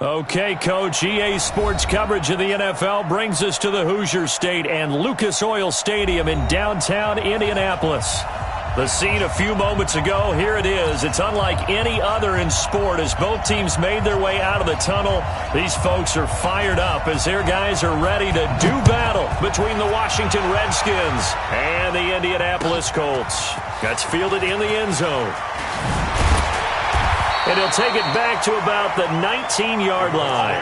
Okay, Coach, EA Sports coverage of the NFL brings us to the Hoosier State and Lucas Oil Stadium in downtown Indianapolis. The scene a few moments ago, here it is. It's unlike any other in sport as both teams made their way out of the tunnel. These folks are fired up as their guys are ready to do battle between the Washington Redskins and the Indianapolis Colts. That's fielded in the end zone. And he'll take it back to about the 19-yard line.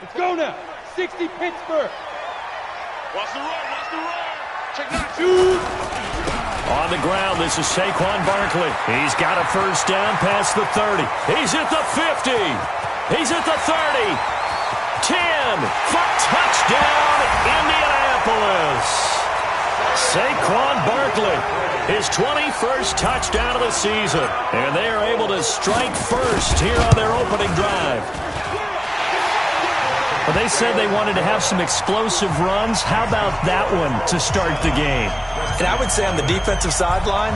Let's go now. 60 Pittsburgh. Watch the run. Check that. Shoot. On the ground, this is Saquon Barkley. He's got a first down past the 30. He's at the 50. He's at the 30. 10. For touchdown, Indianapolis. Saquon Barkley, his 21st touchdown of the season. And they are able to strike first here on their opening drive. Well, they said they wanted to have some explosive runs. How about that one to start the game? And I would say on the defensive sideline,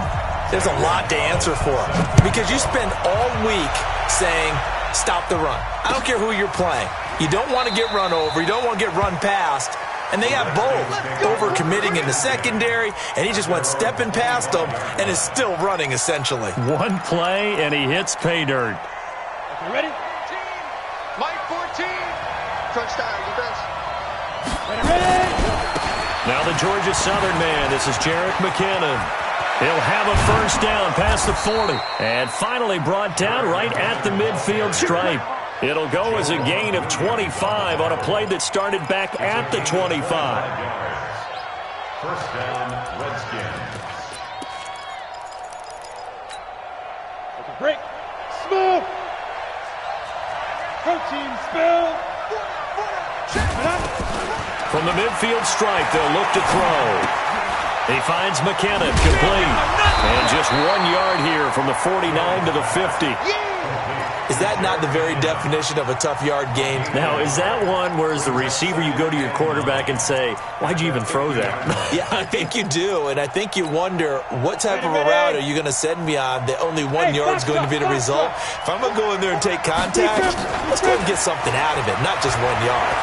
there's a lot to answer for. Because you spend all week saying, stop the run. I don't care who you're playing. You don't want to get run over. You don't want to get run past. And they have both. Over-committing in the secondary, and he just went stepping past them and is still running, essentially. One play, and he hits pay dirt. Okay, ready? Mike 14. Touchdown, defense. Ready? Now the Georgia Southern man, this is Jerick McKinnon. He'll have a first down past the 40. And finally brought down right at the midfield stripe. It'll go as a gain of 25 on a play that started back at the 25. First down, Redskins. Okay, break. Smooth. Protein spill. From the midfield stripe, they'll look to throw. He finds McKinnon, complete. And just 1 yard here from the 49 to the 50. Is that not the very definition of a tough yard gain? Now, is that one where as the receiver you go to your quarterback and say, why'd you even throw that? Yeah, I think you do, and I think you wonder what type of a route are you going to send me on that only 1 yard is going to be the result? If I'm going to go in there and take contact, let's go and get something out of it, not just 1 yard.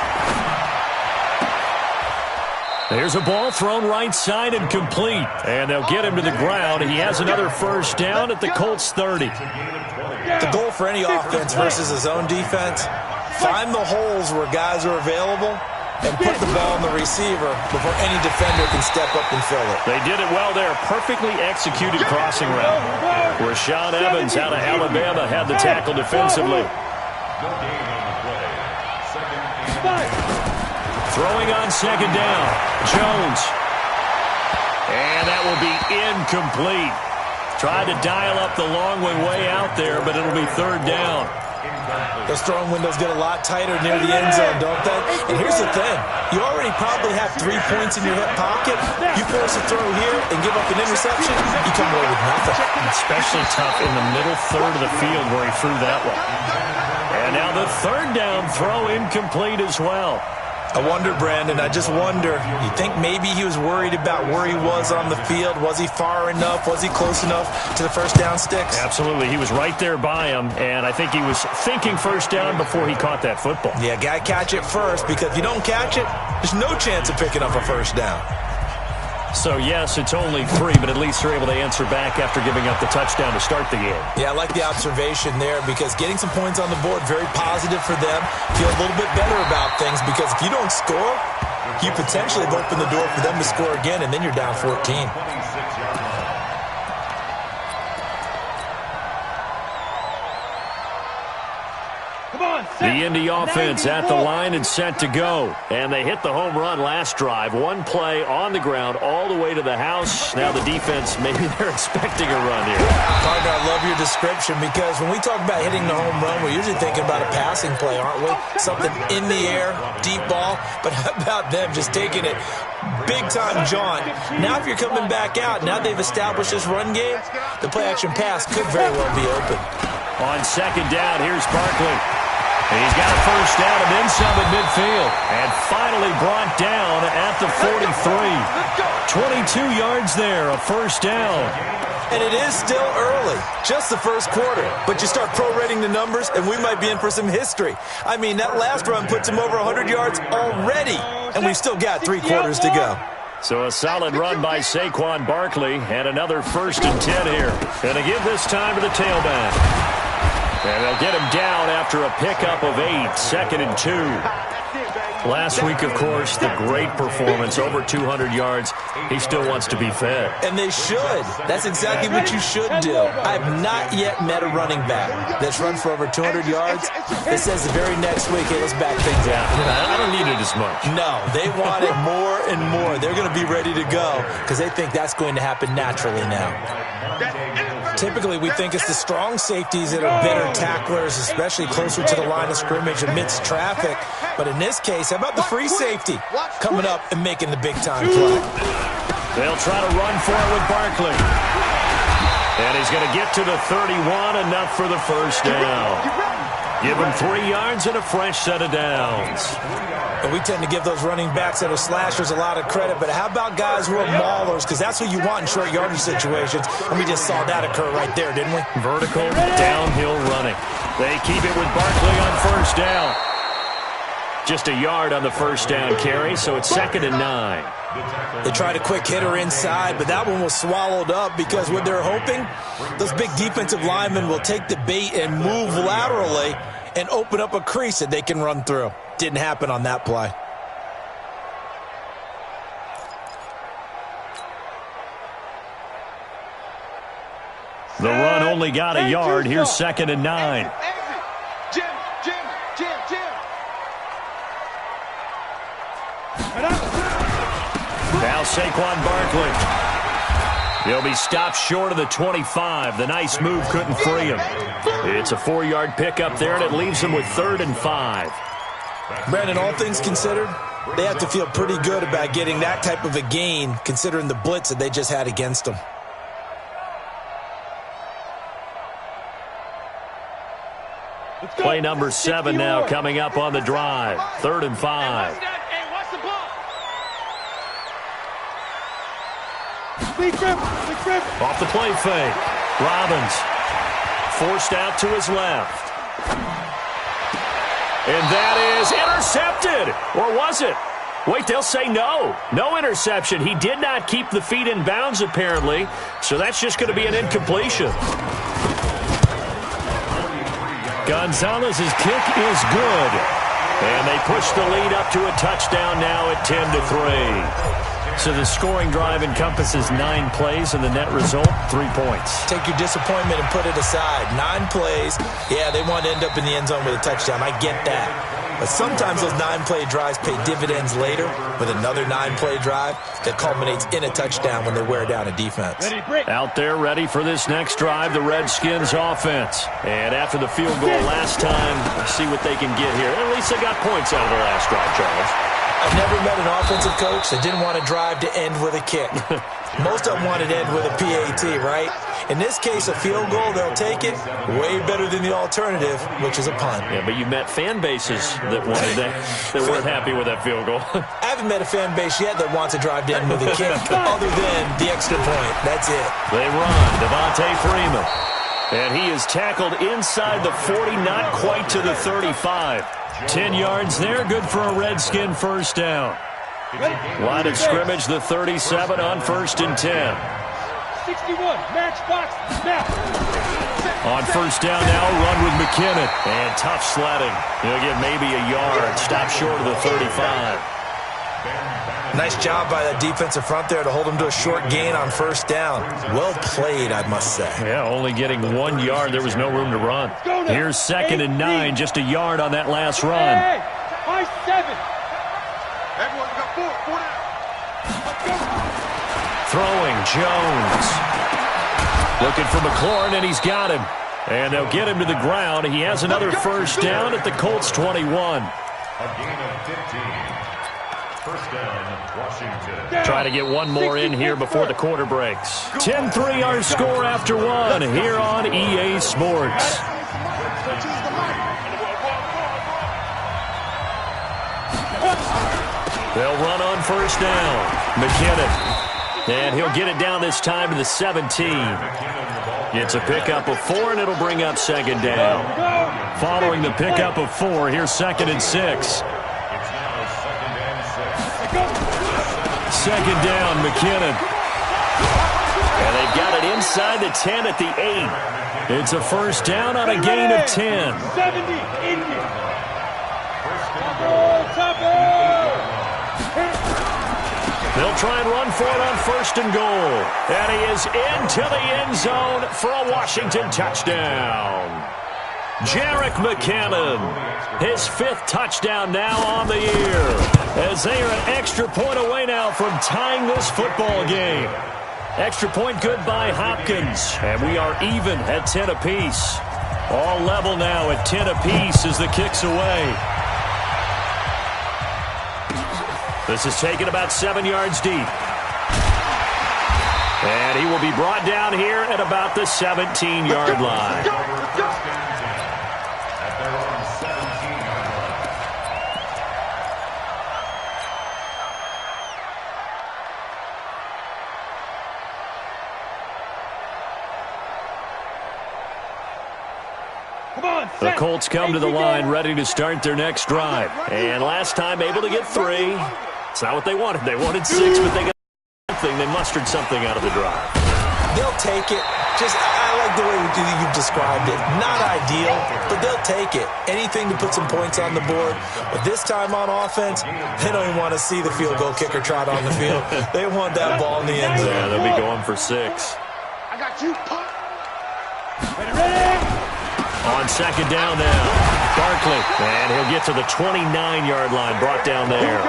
There's a ball thrown right side and complete. And they'll get him to the ground. He has another first down at the Colts 30. The goal for any offense versus his own defense, find the holes where guys are available and put the ball on the receiver before any defender can step up and fill it. They did it well there. Perfectly executed crossing route. Rashaan Evans out of Alabama had the tackle defensively. No gain on the play. Second and 5. Throwing on second down. Jones. And that will be incomplete. Tried to dial up the long way out there, but it'll be third down. Those throwing windows get a lot tighter near the end zone, don't they? And here's the thing. You already probably have 3 points in your hip pocket. You force a throw here and give up an interception, you come away with nothing. Especially tough in the middle third of the field where he threw that one. And now the third down throw incomplete as well. I wonder, Brandon, I just wonder, you think maybe he was worried about where he was on the field? Was he far enough? Was he close enough to the first down sticks? Absolutely. He was right there by him, and I think he was thinking first down before he caught that football. Yeah, got to catch it first, because if you don't catch it, there's no chance of picking up a first down. So, yes, it's only 3, but at least they're able to answer back after giving up the touchdown to start the game. Yeah, I like the observation there because getting some points on the board, very positive for them. Feel a little bit better about things because if you don't score, you potentially have opened the door for them to score again, and then you're down 14. Come on, The Indy offense at the line and set to go. And they hit the home run last drive. One play on the ground all the way to the house. Now the defense, maybe they're expecting a run here. Partner, I love your description because when we talk about hitting the home run, we're usually thinking about a passing play, aren't we? Something in the air, deep ball. But how about them just taking it big-time jaunt? Now if you're coming back out, now they've established this run game, the play-action pass could very well be open. On second down, here's Barkley. And he's got a first down and then some at midfield. And finally brought down at the 43. 22 yards there, a first down. And it is still early, just the first quarter. But you start prorating the numbers, and we might be in for some history. I mean, that last run puts him over 100 yards already, and we've still got 3 quarters to go. So a solid run by Saquon Barkley, and another 1st and 10 here. Going to give this time to the tailback. And they'll get him down after a pickup of 8, 2nd and 2. Last week, of course, the great performance, over 200 yards. He still wants to be fed. And they should. That's exactly what you should do. I have not yet met a running back that's run for over 200 yards that says the very next week, hey, let's back things out. I don't need it as much. No, they want it more and more. They're going to be ready to go because they think that's going to happen naturally now. Typically, we think it's the strong safeties that are better tacklers, especially closer to the line of scrimmage amidst traffic. But in this case, how about the free safety coming up and making the big-time play? They'll try to run for it with Barkley. And he's going to get to the 31, enough for the first down. Give him 3 yards and a fresh set of downs. And we tend to give those running backs that are slashers a lot of credit, but how about guys who are maulers? Because that's what you want in short yardage situations, and we just saw that occur right there, didn't we? Vertical, downhill running. They keep it with Barkley on first down. Just a yard on the first down carry, so it's 2nd and 9. They tried a quick hitter inside, but that one was swallowed up because what they're hoping, those big defensive linemen will take the bait and move laterally and open up a crease that they can run through. Didn't happen on that play. The run only got a yard. Here's 2nd and 9. Jim. Now Saquon Barkley. He'll be stopped short of the 25. The nice move couldn't free him. It's a 4-yard pickup there, and it leaves him with 3rd and 5. Brandon, all things considered, they have to feel pretty good about getting that type of a gain, considering the blitz that they just had against them. Play number 7 now coming up on the drive. 3rd and 5. Off the play fake. Robbins forced out to his left. And that is intercepted. Or was it? Wait, they'll say no. No interception. He did not keep the feet in bounds, apparently. So that's just going to be an incompletion. Gonzalez's kick is good. And they push the lead up to a touchdown now at 10-3. So the scoring drive encompasses 9 plays, and the net result, 3 points. Take your disappointment and put it aside. 9 plays. Yeah, they want to end up in the end zone with a touchdown. I get that. But sometimes those 9-play drives pay dividends later with another 9-play drive that culminates in a touchdown when they wear down a defense. Out there ready for this next drive, the Redskins offense. And after the field goal last time, see what they can get here. At least they got points out of the last drive, Charles. I've never met an offensive coach that didn't want to drive to end with a kick. Most of them want it to end with a PAT, right? In this case, a field goal, they'll take it. Way better than the alternative, which is a punt. Yeah, but you met fan bases that wanted that weren't happy with that field goal. I haven't met a fan base yet that wants to drive to end with a kick, other than the extra point. That's it. They run. Devontae Freeman. And he is tackled inside the 40, not quite to the 35. 10 yards there, good for a Redskin first down. Line of scrimmage, the 37 on 1st and 10. 61, matchbox, snap. On first down now, run with McKinnon. And tough sledding. He'll get maybe a yard, stop short of the 35. Nice job by that defensive front there to hold him to a short gain on first down. Well played, I must say. Yeah, only getting 1 yard. There was no room to run. Here's 2nd and 9, just a yard on that last run. Hey, high 7. Everyone got 4 down. Throwing, Jones. Looking for McLaurin, and he's got him. And they'll get him to the ground. He has another first down at the Colts 21. A gain of 15. First down, Washington. Try to get one more in here before the quarter breaks. 10-3 our score after one here on EA Sports. They'll run on first down. McKinnon. And he'll get it down this time to the 17. It's a pickup of 4, and it'll bring up 2nd down. Following the pickup of 4, here's 2nd and 6. 2nd down, McKinnon. And they've got it inside the 10 at the 8. It's a first down on a gain of 10. 70, Indian. They'll try and run for it on 1st and goal. And he is into the end zone for a Washington touchdown. Jerick McKinnon, his 5th touchdown now on the year, as they are an extra point away now from tying this football game. Extra point good by Hopkins, and we are even at 10 apiece. All level now at 10 apiece as the kick's away. This is taken about 7 yards deep. And he will be brought down here at about the 17-yard line. The Colts come to the line ready to start their next drive. And last time able to get 3. It's not what they wanted. They wanted 6, but they got something. They mustered something out of the drive. They'll take it. I like the way you've described it. Not ideal, but they'll take it. Anything to put some points on the board. But this time on offense, they don't even want to see the field goal kicker trot on the field. They want that ball in the end zone. Yeah, they'll be going for 6. I got you, pop. On 2nd down now, Barkley, and he'll get to the 29-yard line, brought down there.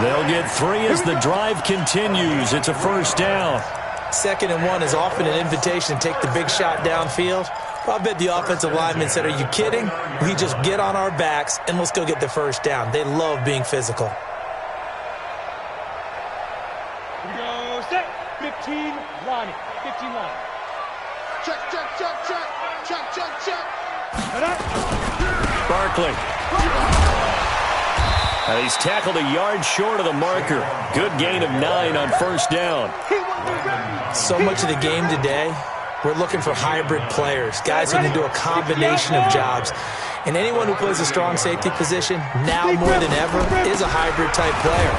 They'll get 3 as the drive continues. It's a first down. 2nd and 1 is often an invitation to take the big shot downfield. I bet the offensive lineman said, "Are you kidding? We just get on our backs and let's go get the first down." They love being physical. Here we go, set. 15, Lonnie. 15 line. Check, check, check, check. Check, check, check. Barkley. And he's tackled a yard short of the marker. Good gain of 9 on first down. So much of the game today, we're looking for hybrid players, guys who can do a combination of jobs. And anyone who plays a strong safety position, now more than ever, is a hybrid-type player.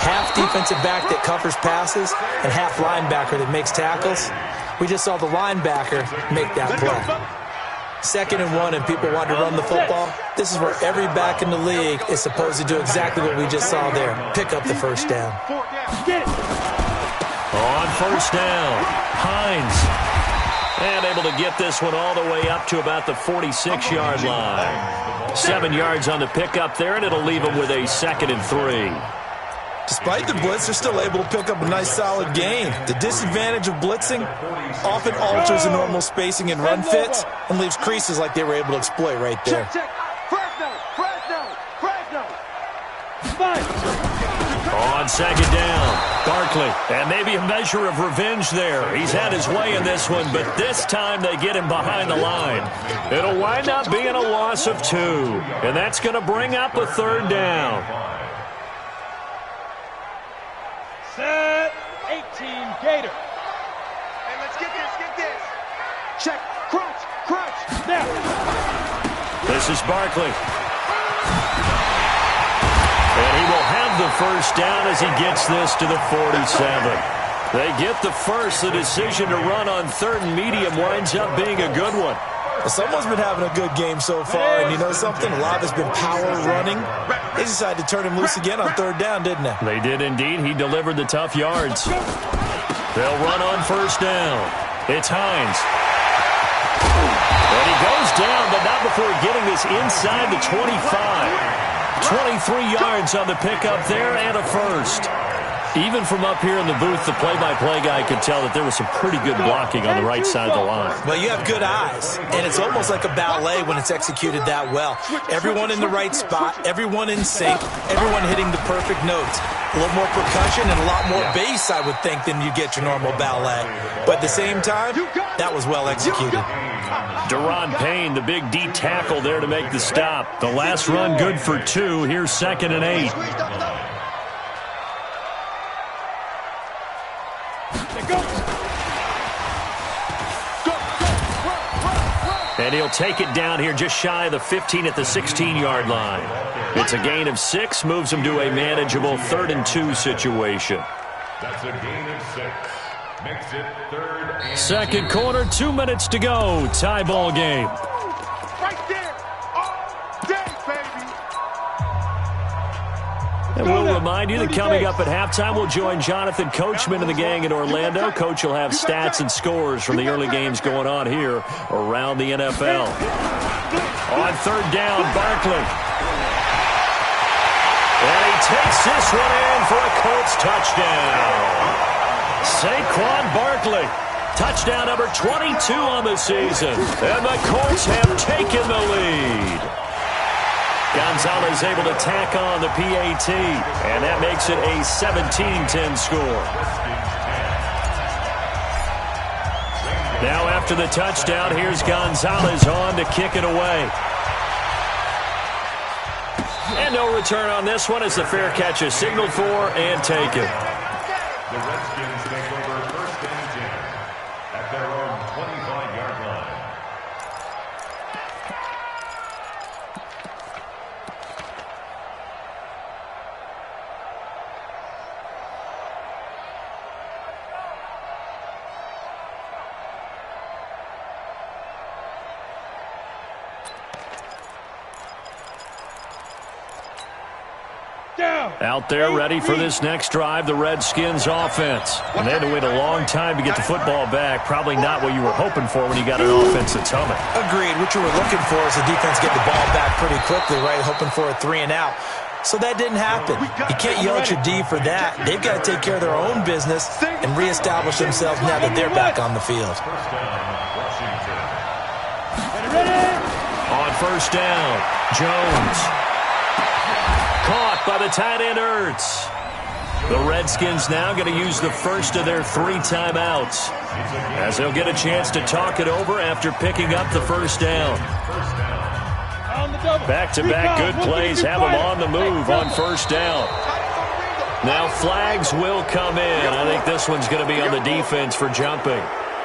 Half defensive back that covers passes and half linebacker that makes tackles. We just saw the linebacker make that play. 2nd and 1 and people want to run the football. This is where every back in the league is supposed to do exactly what we just saw there. Pick up the first down. On first down, Hines. And able to get this one all the way up to about the 46-yard line. 7 yards on the pickup there, and it'll leave them with a 2nd and 3. Despite the blitz, they're still able to pick up a nice solid gain. The disadvantage of blitzing often alters the normal spacing and run fits and leaves creases like they were able to exploit right there. On 2nd down, Barkley. And maybe a measure of revenge there. He's had his way in this one, but this time they get him behind the line. It'll wind up being a loss of 2. And that's going to bring up a 3rd down. Set. 18, Gator. Hey, let's get this, get this. Check. Crunch. Crunch. Now. This is Barkley. And he will have the first down as he gets this to the 47. They get the first. The decision to run on 3rd and medium winds up being a good one. Someone's been having a good game so far, and you know something? A lot of it's been power running. They decided to turn him loose again on third down, didn't they? They did indeed. He delivered the tough yards. They'll run on first down. It's Hines. And he goes down, but not before getting this inside the 25. 23 yards on the pickup there and a first. Even from up here in the booth, the play-by-play guy could tell that there was some pretty good blocking on the right side of the line. Well, you have good eyes, and it's almost like a ballet when it's executed that well. Everyone in the right spot, everyone in sync, everyone hitting the perfect notes. A little more percussion and a lot more bass, I would think, than you get your normal ballet. But at the same time, that was well executed. Deron Payne, the big D tackle there to make the stop. The last run good for 2. Here's 2nd and 8. And he'll take it down here just shy of the 15 at the 16-yard line. It's a gain of 6, moves him to a manageable 3rd and 2 situation. That's a gain of 6. Makes it 3rd and 2. Second quarter, 2 minutes to go. Tie ball game. Right there. All day, baby. And we'll remind you that coming up at halftime, we'll join Jonathan Coachman and the gang in Orlando. Coach will have stats and scores from the early games going on here around the NFL. On third down, Barkley. And he takes this one in for a Colts touchdown. Saquon Barkley, touchdown number 22 on the season. And the Colts have taken the lead. Gonzalez able to tack on the PAT, and that makes it a 17-10 score. Now after the touchdown, here's Gonzalez on to kick it away. And no return on this one as the fair catch is signaled for and taken. The Redskins take over 1st and 10 at their own 25-yard line. Out there ready for this next drive, the Redskins offense. And they had to wait a long time to get the football back. Probably not what you were hoping for when you got an offense that's humming. Agreed. What you were looking for is the defense get the ball back pretty quickly, right? Hoping for a 3 and out. So that didn't happen. You can't yell at your D for that. They've got to take care of their own business and reestablish themselves now that they're back on the field. On first down, Jones. Caught by the tight end, Ertz. The Redskins now going to use the first of their 3 timeouts as they'll get a chance to talk it over after picking up the first down. Back-to-back good plays have them on the move on first down. Now flags will come in. I think this one's going to be on the defense for jumping.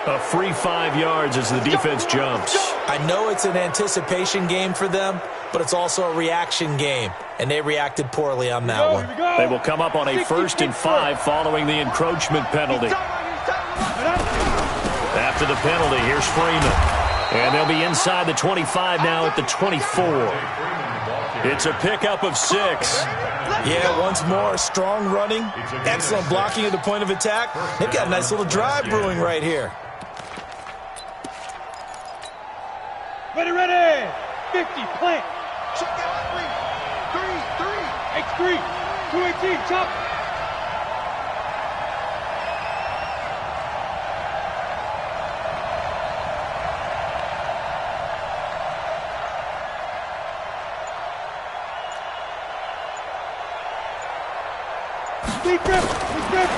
A free 5 yards as the defense jumps. I know it's an anticipation game for them, but it's also a reaction game, and they reacted poorly on that one. They will come up on a 1st and 5 following the encroachment penalty. After the penalty, here's Freeman. And they'll be inside the 25 now at the 24. It's a pickup of 6. Yeah, once more, strong running, excellent blocking at the point of attack. They've got a nice little drive brewing right here. Ready. 50, plant. Check out 3. 3. X3. 218, chop.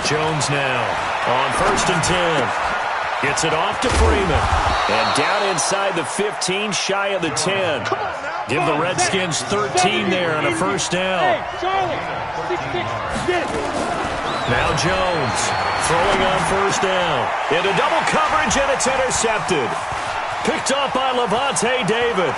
Jones now on 1st and 10. Gets it off to Freeman. And down inside the 15, shy of the 10. Give the Redskins 13 there on a first down. Now Jones throwing on first down. Into double coverage, and it's intercepted. Picked off by Levante David.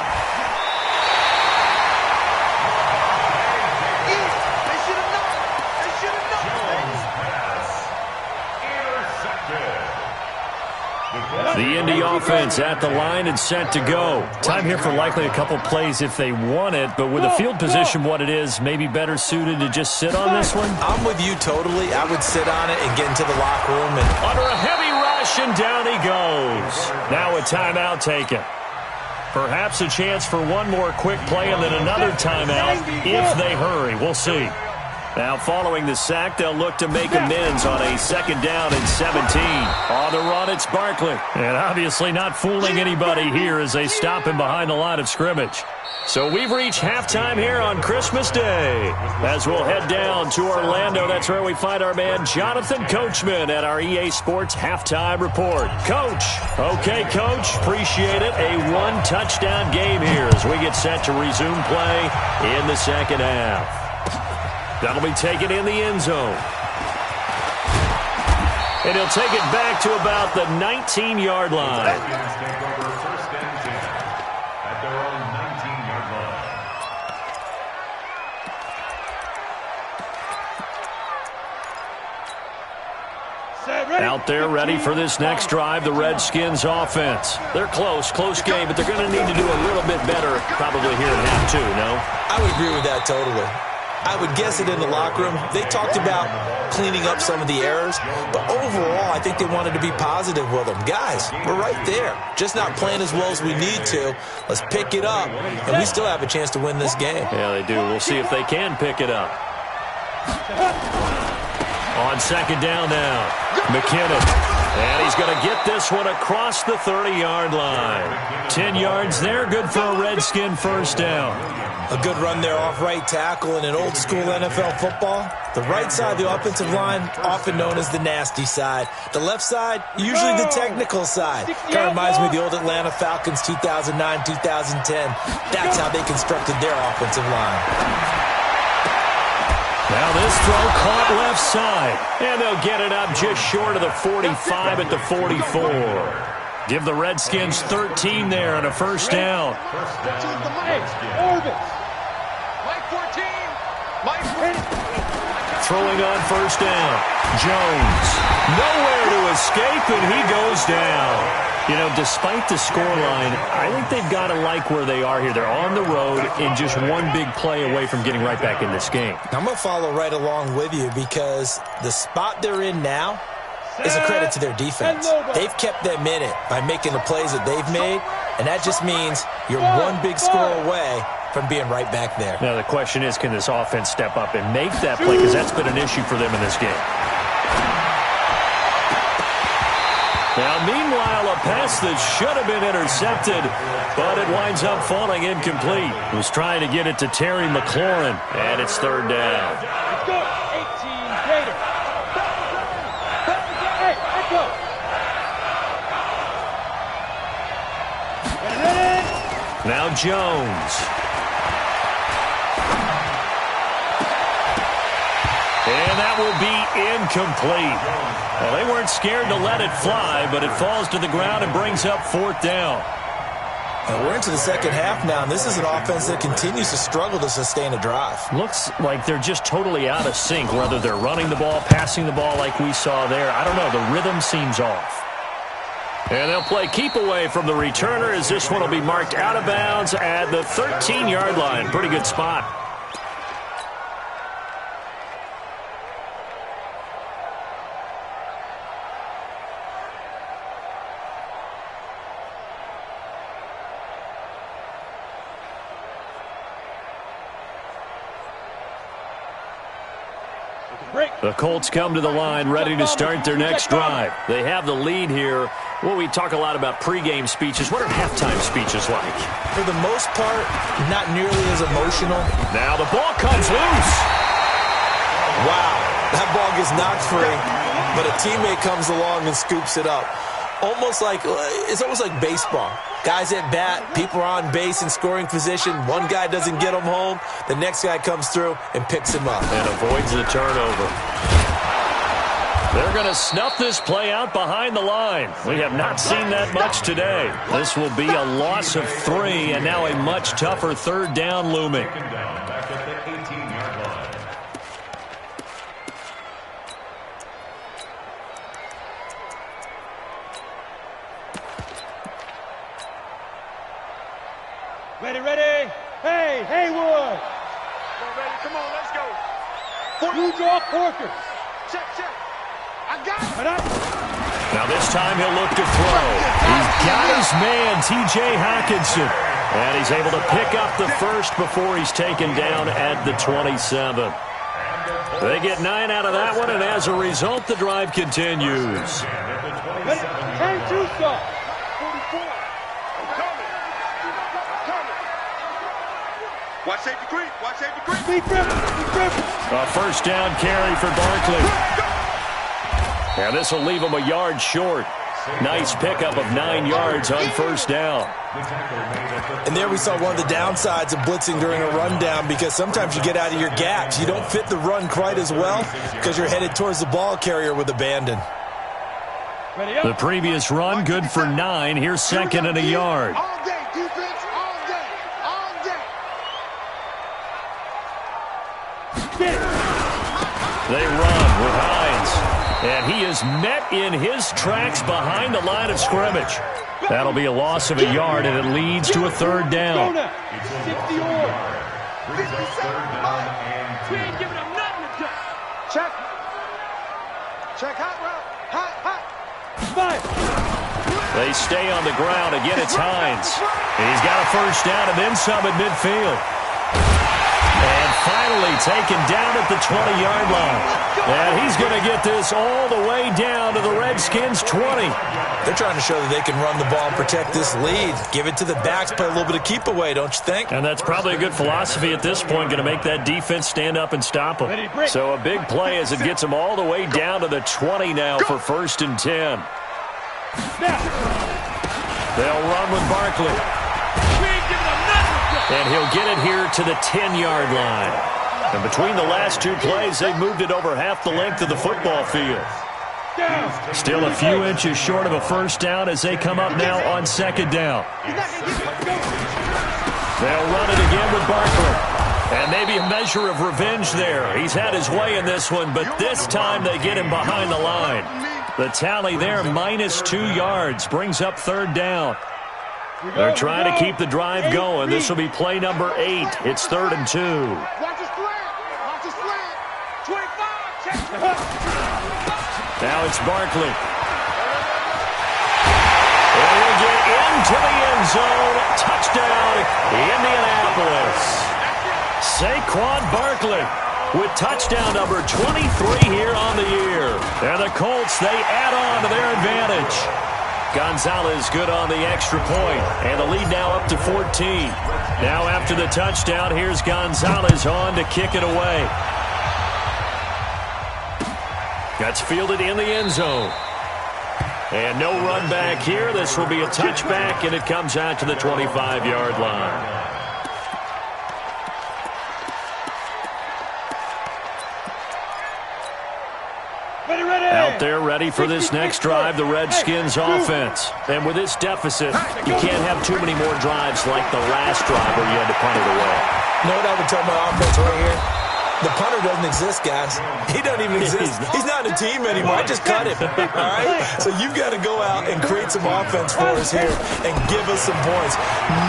The Indy offense at the line and set to go. Time here for likely a couple plays if they want it, but with the field position what it is, maybe better suited to just sit on this one? I'm with you totally. I would sit on it and get into the locker room. And under a heavy rush, and down he goes. Now a timeout taken. Perhaps a chance for one more quick play and then another timeout if they hurry. We'll see. Now following the sack, they'll look to make amends on a 2nd down and 17. On the run, it's Barkley. And obviously not fooling anybody here as they stop him behind the line of scrimmage. So we've reached halftime here on Christmas Day. As we'll head down to Orlando, that's where we find our man Jonathan Coachman at our EA Sports Halftime Report. Coach. Okay, Coach. Appreciate it. A 1-touchdown game here as we get set to resume play in the second half. That'll be taken in the end zone. And he'll take it back to about the 19-yard line. Redskins take over 1st and 10 at their own 19-yard line. Out there ready for this next drive, the Redskins offense. They're close game, but they're going to need to do a little bit better probably here in half 2, no? I would agree with that totally. I would guess it in the locker room. They talked about cleaning up some of the errors, but overall, I think they wanted to be positive with them. Guys, we're right there. Just not playing as well as we need to. Let's pick it up, and we still have a chance to win this game. Yeah, they do. We'll see if they can pick it up. On 2nd down now, McKinnon. And he's going to get this one across the 30-yard line. 10 yards there, good for a Redskin 1st down. A good run there off right tackle in an old-school NFL football. The right side of the offensive line, often known as the nasty side. The left side, usually the technical side. Kind of reminds me of the old Atlanta Falcons 2009-2010. That's how they constructed their offensive line. Now this throw caught left side. And they'll get it up just short of the 45 at the 44. Give the Redskins 13 there and a 1st down. Throwing on 1st down. Jones. Nowhere to escape, and he goes down. You know, despite the scoreline, I think they've got to like where they are here. They're on the road and just one big play away from getting right back in this game. I'm going to follow right along with you because the spot they're in now is a credit to their defense. They've kept them in it by making the plays that they've made, and that just means you're one big score away from being right back there. Now the question is, can this offense step up and make that play, because that's been an issue for them in this game. Now meanwhile, a pass that should have been intercepted, but it winds up falling incomplete. He was trying to get it to Terry McLaurin, and it's 3rd down. Let's go, 18 Gator. Hey, let's go. Now Jones. And that will be incomplete. Well, they weren't scared to let it fly, but it falls to the ground and brings up 4th down. And we're into the second half now, and this is an offense that continues to struggle to sustain a drive. Looks like they're just totally out of sync, whether they're running the ball, passing the ball like we saw there. I don't know. The rhythm seems off. And they'll play keep away from the returner as this one will be marked out of bounds at the 13-yard line. Pretty good spot. The Colts come to the line ready to start their next drive. They have the lead here. Well, we talk a lot about pregame speeches. What are halftime speeches like? For the most part, not nearly as emotional. Now the ball comes loose. Wow, that ball gets knocked free, but a teammate comes along and scoops it up. It's almost like baseball. Guys at bat, people are on base in scoring position. One guy doesn't get him home. The next guy comes through and picks him up. And avoids the turnover. They're going to snuff this play out behind the line. We have not seen that much today. This will be a loss of 3, and now a much tougher 3rd down looming. Back at the 18-yard line. ready. Hey, Haywood. Come on, let's go. You draw Porter. Check. I got it. Now this time he'll look to throw. He's got his man, T.J. Hockenson. And he's able to pick up the first before he's taken down at the 27. They get 9 out of that one, and as a result, the drive continues. 10-2 stop. 44. I'm coming. Watch safety creep. Speed grip. A first down carry for Barkley. And this will leave him a yard short. Nice pickup of 9 yards on first down. And there we saw one of the downsides of blitzing during a rundown, because sometimes you get out of your gaps. You don't fit the run quite as well because you're headed towards the ball carrier with abandon. The previous run, good for 9. Here's second and a yard. All day, defense, all day. They run with Hines. And he is met in his tracks behind the line of scrimmage. That'll be a loss of a yard, and it leads to a third down. 60 or. We ain't giving them nothing to do. Check hot route. Hot. 5. They stay on the ground. Again, it's Hines. He's got a first down and then some at midfield. And finally taken down at the 20-yard line. And he's going to get this all the way down to the Redskins' 20. They're trying to show that they can run the ball and protect this lead. Give it to the backs, play a little bit of keep away, don't you think? And that's probably a good philosophy at this point, going to make that defense stand up and stop them. So a big play as it gets them all the way down to the 20 now for first and 10. They'll run with Barkley. And he'll get it here to the 10-yard line. And between the last two plays, they've moved it over half the length of the football field. Still a few inches short of a first down as they come up now on second down. They'll run it again with Barkley. And maybe a measure of revenge there. He's had his way in this one, but this time they get him behind the line. The tally there, -2 yards, brings up third down. They're trying to keep the drive going. This will be play number 8. It's 3rd and 2. Watch his slant. 25. Check. Now it's Barkley. And he'll get into the end zone. Touchdown, Indianapolis. Saquon Barkley with touchdown number 23 here on the year. And the Colts, they add on to their advantage. Gonzalez good on the extra point, and the lead now up to 14. Now after the touchdown, here's Gonzalez on to kick it away. That's fielded in the end zone. And no run back here. This will be a touchback, and it comes out to the 25-yard line. Out there ready for this next drive, the Redskins offense. And with this deficit, you can't have too many more drives like the last drive where you had to punt it away. You know what I would tell my offense right here? The punter doesn't exist, guys. He doesn't even exist. He's not a team anymore. I just cut him. All right? So you've got to go out and create some offense for us here and give us some points.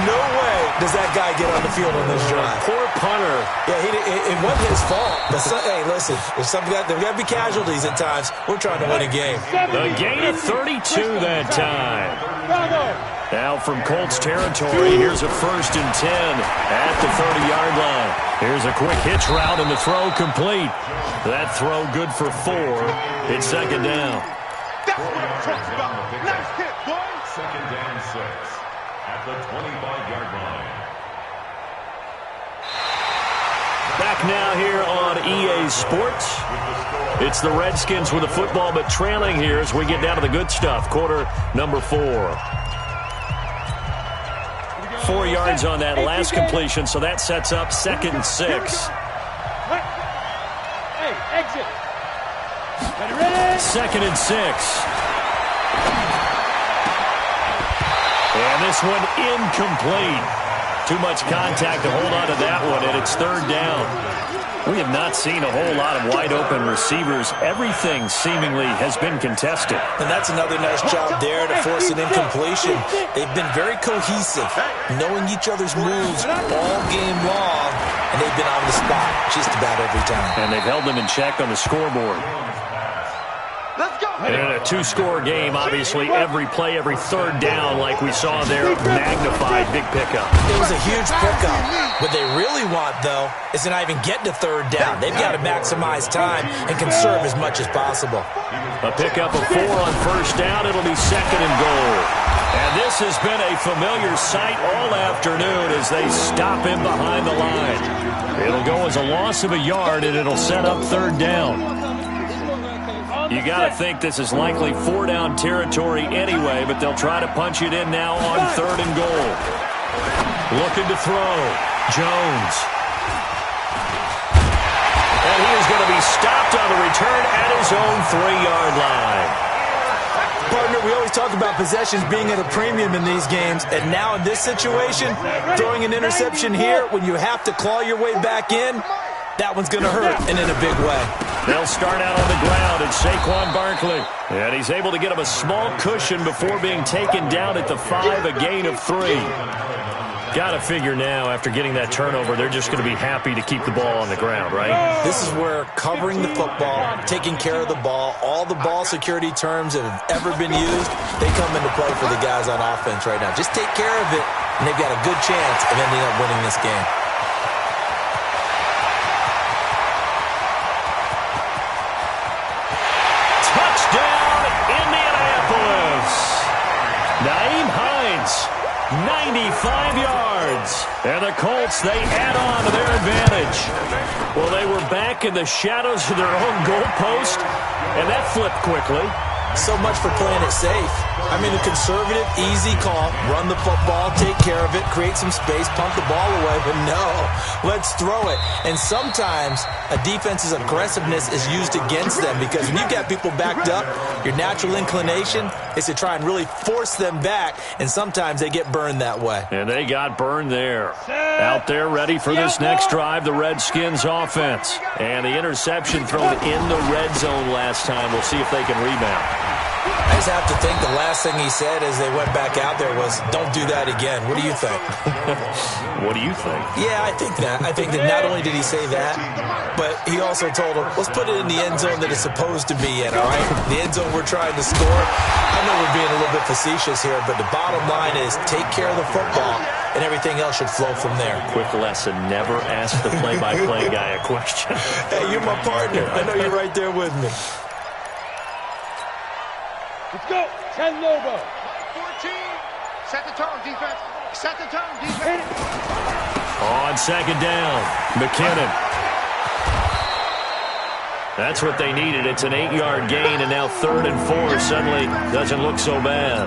No way does that guy get on the field on this drive. Poor punter. Yeah, it wasn't his fault. But hey, listen, there's got to be casualties at times. We're trying to win a game. The gain of 32 that time. Now from Colts territory, here's a 1st and 10 at the 30-yard line. Here's a quick hitch route and the throw complete. That throw good for 4. It's second down. That's what I'm talking about. Nice hit, boy. Second down 6 at the 25-yard line. Back now here on EA Sports. It's the Redskins with the football, but trailing here as we get down to the good stuff. Quarter number 4. 4 yards on that last completion, so that sets up 2nd and 6. Hey, exit. 2nd and 6. And this one incomplete. Too much contact to hold on to that one, and it's 3rd down. We have not seen a whole lot of wide-open receivers. Everything seemingly has been contested. And that's another nice job there to force an incompletion. They've been very cohesive, knowing each other's moves all game long, and they've been on the spot just about every time. And they've held them in check on the scoreboard. Let's go. And in a two-score game, obviously, every play, every third down, like we saw there, magnified big pickup. It was a huge pickup. What they really want, though, is to not even get to third down. They've got to maximize time and conserve as much as possible. A pickup of 4 on first down. It'll be second and goal. And this has been a familiar sight all afternoon as they stop him behind the line. It'll go as a loss of a yard, and it'll set up third down. You got to think this is likely 4-down territory anyway, but they'll try to punch it in now on third and goal. Looking to throw. Jones. And he is going to be stopped on the return at his own 3-yard line. Partner, we always talk about possessions being at a premium in these games, and now in this situation, throwing an interception here when you have to claw your way back in, that one's going to hurt, and in a big way. They'll start out on the ground at Saquon Barkley. And he's able to get him a small cushion before being taken down at the 5, a gain of 3. Got to figure now, after getting that turnover, they're just going to be happy to keep the ball on the ground, right? This is where covering the football, taking care of the ball, all the ball security terms that have ever been used, they come into play for the guys on offense right now. Just take care of it, and they've got a good chance of ending up winning this game. Nyheim Hines, 95 yards. And the Colts, they add on to their advantage. Well, they were back in the shadows of their own goalpost, and that flipped quickly. So much for playing it safe. I mean, a conservative, easy call, run the football, take care of it, create some space, pump the ball away, but no, let's throw it. And sometimes a defense's aggressiveness is used against them because when you've got people backed up, your natural inclination is to try and really force them back, and sometimes they get burned that way. And they got burned there. Out there ready for this next drive, the Redskins offense. And the interception thrown in the red zone last time. We'll see if they can rebound. I just have to think the last thing he said as they went back out there was, don't do that again. What do you think? What do you think? Yeah, I think that. I think that not only did he say that, but he also told him, let's put it in the end zone that it's supposed to be in, all right? The end zone we're trying to score. I know we're being a little bit facetious here, but the bottom line is take care of the football, and everything else should flow from there. Quick lesson, never ask the play-by-play guy a question. Hey, you're my partner. I know you're right there with me. Let's go. 10 Lobo. 14. Set the tone, defense. Set the tone, defense. On second down, McKinnon. That's what they needed. It's an 8-yard gain, and now 3rd and 4 suddenly doesn't look so bad.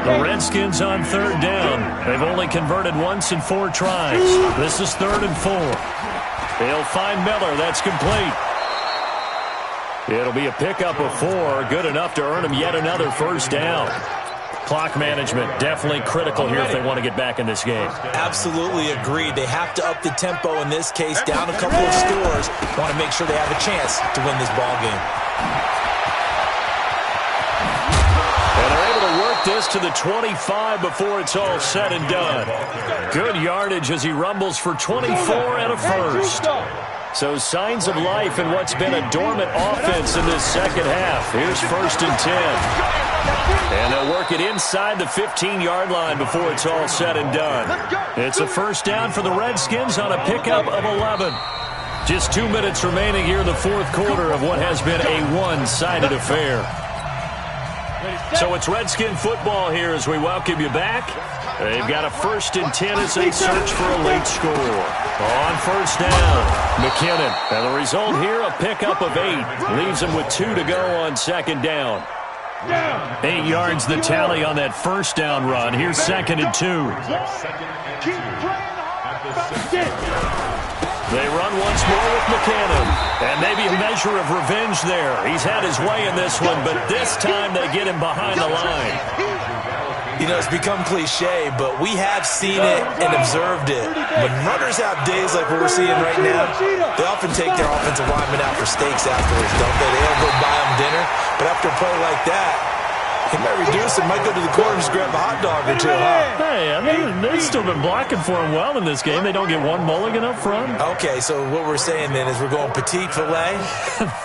The Redskins on 3rd down. They've only converted once in 4 tries. This is 3rd and 4. They'll find Miller. That's complete. It'll be a pickup of 4, good enough to earn them yet another first down. Clock management definitely critical here if they want to get back in this game. Absolutely agreed. They have to up the tempo in this case, down a couple of scores. Want to make sure they have a chance to win this ball game. And they're able to work this to the 25 before it's all said and done. Good yardage as he rumbles for 24 and a first. So signs of life in what's been a dormant offense in this second half. Here's 1st and 10. And they'll work it inside the 15-yard line before it's all said and done. It's a first down for the Redskins on a pickup of 11. Just 2 minutes remaining here in the 4th quarter of what has been a one-sided affair. So it's Redskin football here as we welcome you back. They've got a 1st and 10 as they search for a late score. On first down, McKinnon. And the result here, a pickup of 8. Leaves them with 2 to go on second down. 8 yards the tally on that first down run. Here's 2nd and 2. They run once more with McKinnon. And maybe a measure of revenge there. He's had his way in this one, but this time they get him behind the line. You know, it's become cliche, but we have seen it and observed it. When runners have days like what we're seeing right now, they often take their offensive linemen out for steaks afterwards, don't they? They don't go buy them dinner, but after a play like that, he might reduce it, might go to the corner and just grab a hot dog or two, huh? Hey, I mean, they've still been blocking for him well in this game. They don't get one mulligan up front. Okay, so what we're saying then is we're going petite filet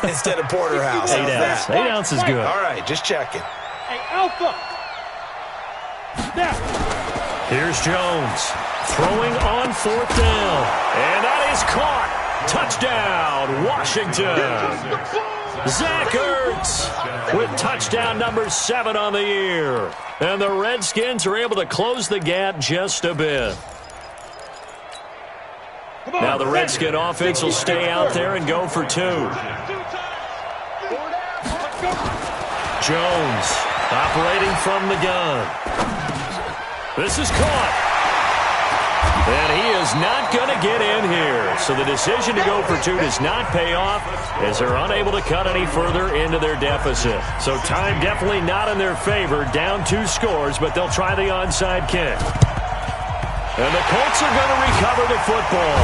instead of porterhouse. 8 ounce. 8 ounce is good. All right, just checking. Hey, Alpha. Snap. Here's Jones throwing on 4th down. And that is caught. Touchdown, Washington. Zach Ertz with touchdown number 7 on the year. And the Redskins are able to close the gap just a bit. Now the Redskin offense will stay out there and go for 2. Jones operating from the gun. This is caught. And he is not going to get in here. So the decision to go for 2 does not pay off as they're unable to cut any further into their deficit. So time definitely not in their favor. Down 2 scores, but they'll try the onside kick. And the Colts are going to recover the football.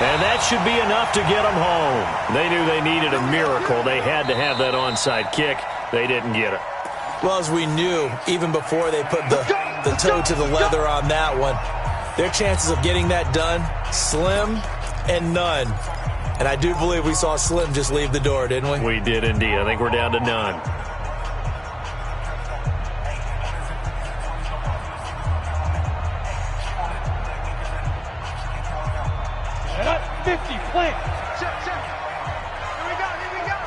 And that should be enough to get them home. They knew they needed a miracle. They had to have that onside kick. They didn't get it. Well, as we knew, even before they put the toe to the leather on that one, their chances of getting that done, slim and none. And I do believe we saw Slim just leave the door, didn't we? We did indeed. I think we're down to none. And up 50, plant. Check. Here we go.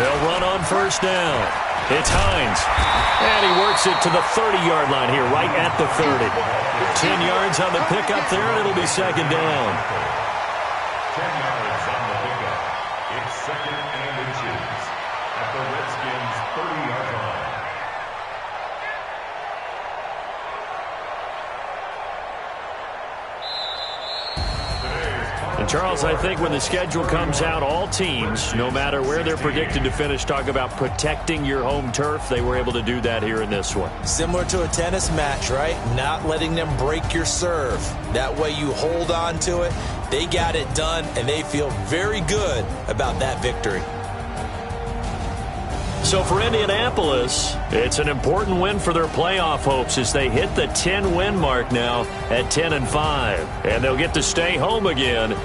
They'll run on 1st down. It's Hines. And he works it to the 30-yard line here, right at the 30. 10 yards on the pickup there, and it'll be 2nd down. 10 yards on the pickup. It's 2nd and inches at the Redskins' 30-yard line. And Charles, I think when the schedule comes out, all teams, no matter where they're predicted to finish, talk about protecting your home turf. They were able to do that here in this one. Similar to a tennis match, right? Not letting them break your serve. That way you hold on to it. They got it done, and they feel very good about that victory. So for Indianapolis, it's an important win for their playoff hopes as they hit the 10-win mark now at 10-5. And they'll get to stay home again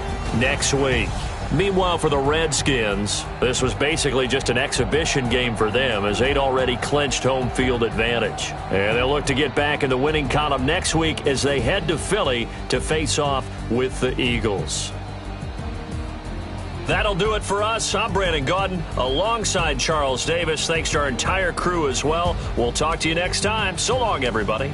next week. Meanwhile, for the Redskins, this was basically just an exhibition game for them as they'd already clinched home field advantage. And they'll look to get back in the winning column next week as they head to Philly to face off with the Eagles. That'll do it for us. I'm Brandon Gaudin alongside Charles Davis. Thanks to our entire crew as well. We'll talk to you next time. So long, everybody.